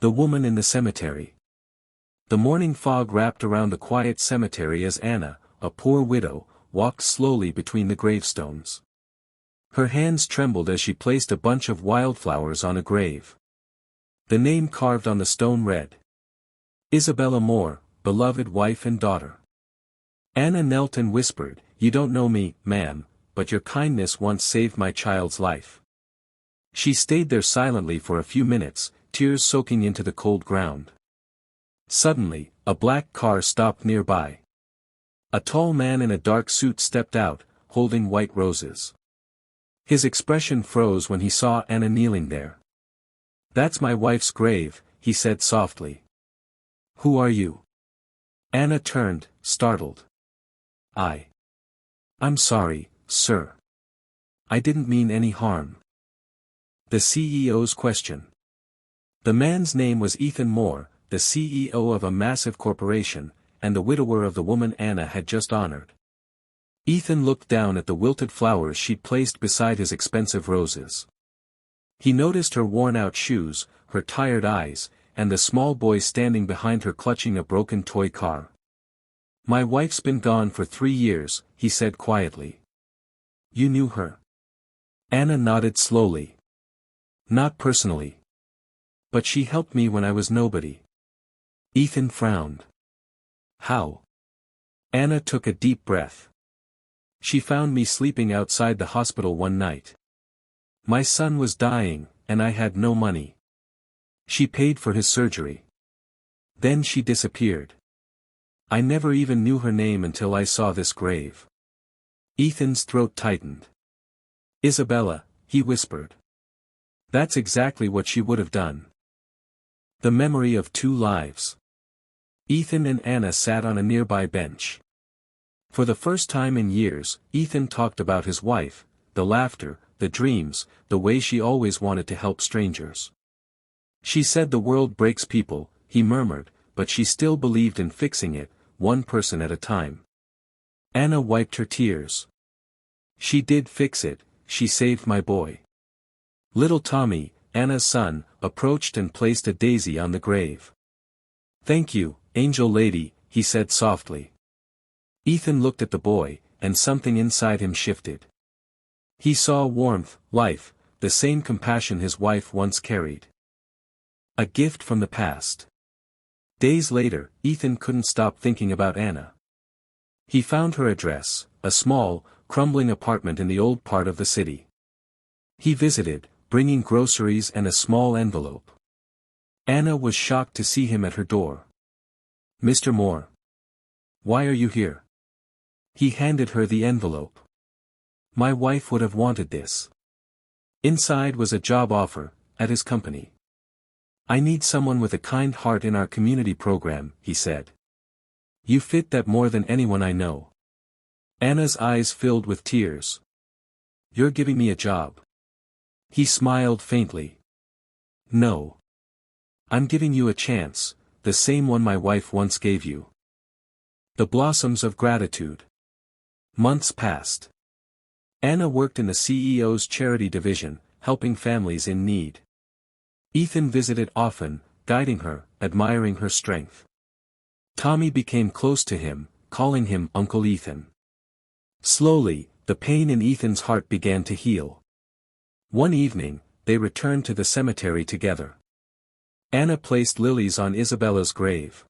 The woman in the cemetery. The morning fog wrapped around the quiet cemetery as Anna, a poor widow, walked slowly between the gravestones. Her hands trembled as she placed a bunch of wildflowers on a grave. The name carved on the stone read, Isabella Moore, beloved wife and daughter. Anna knelt and whispered, "You don't know me, ma'am, but your kindness once saved my child's life." She stayed there silently for a few minutes, tears soaking into the cold ground. Suddenly, a black car stopped nearby. A tall man in a dark suit stepped out, holding white roses. His expression froze when he saw Anna kneeling there. "That's my wife's grave," he said softly. "Who are you?" Anna turned, startled. I'm sorry, sir. I didn't mean any harm." The CEO's question. The man's name was Ethan Moore, the CEO of a massive corporation, and the widower of the woman Anna had just honored. Ethan looked down at the wilted flowers she'd placed beside his expensive roses. He noticed her worn-out shoes, her tired eyes, and the small boy standing behind her clutching a broken toy car. "My wife's been gone for 3 years," he said quietly. "You knew her?" Anna nodded slowly. "Not personally. But she helped me when I was nobody." Ethan frowned. "How?" Anna took a deep breath. "She found me sleeping outside the hospital one night. My son was dying, and I had no money. She paid for his surgery. Then she disappeared. I never even knew her name until I saw this grave." Ethan's throat tightened. "Isabella," he whispered. "That's exactly what she would have done." The memory of 2 lives. Ethan and Anna sat on a nearby bench. For the first time in years, Ethan talked about his wife, the laughter, the dreams, the way she always wanted to help strangers. "She said the world breaks people," he murmured, "but she still believed in fixing it, one person at a time." Anna wiped her tears. "She did fix it, she saved my boy." Little Tommy, Anna's son, approached and placed a daisy on the grave. "Thank you, angel lady," he said softly. Ethan looked at the boy, and something inside him shifted. He saw warmth, life, the same compassion his wife once carried. A gift from the past. Days later, Ethan couldn't stop thinking about Anna. He found her address, a small, crumbling apartment in the old part of the city. He visited, bringing groceries and a small envelope. Anna was shocked to see him at her door. "Mr. Moore. Why are you here?" He handed her the envelope. "My wife would have wanted this." Inside was a job offer, at his company. "I need someone with a kind heart in our community program," he said. "You fit that more than anyone I know." Anna's eyes filled with tears. "You're giving me a job." He smiled faintly. "No. I'm giving you a chance, the same one my wife once gave you." The blossoms of gratitude. Months passed. Anna worked in the CEO's charity division, helping families in need. Ethan visited often, guiding her, admiring her strength. Tommy became close to him, calling him Uncle Ethan. Slowly, the pain in Ethan's heart began to heal. One evening, they returned to the cemetery together. Anna placed lilies on Isabella's grave.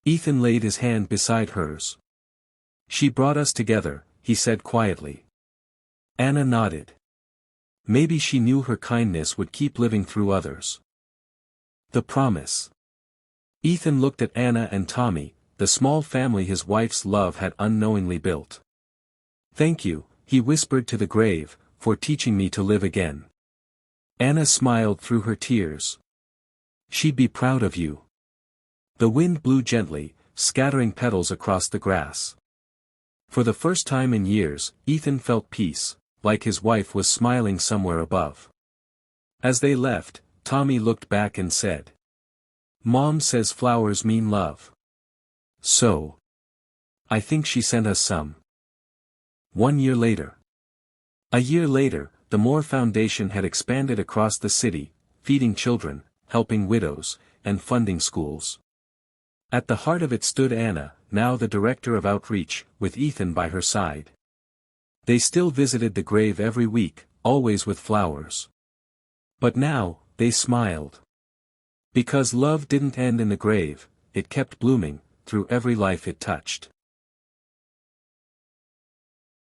Ethan laid his hand beside hers. "She brought us together," he said quietly. Anna nodded. Maybe she knew her kindness would keep living through others. The promise. Ethan looked at Anna and Tommy, the small family his wife's love had unknowingly built. "Thank you," he whispered to the grave, "for teaching me to live again." Anna smiled through her tears. "She'd be proud of you." The wind blew gently, scattering petals across the grass. For the first time in years, Ethan felt peace, like his wife was smiling somewhere above. As they left, Tommy looked back and said, "Mom says flowers mean love. So. I think she sent us some." 1 year later. A year later, the Moore Foundation had expanded across the city, feeding children, helping widows, and funding schools. At the heart of it stood Anna, now the director of outreach, with Ethan by her side. They still visited the grave every week, always with flowers. But now, they smiled. Because love didn't end in the grave, it kept blooming, through every life it touched.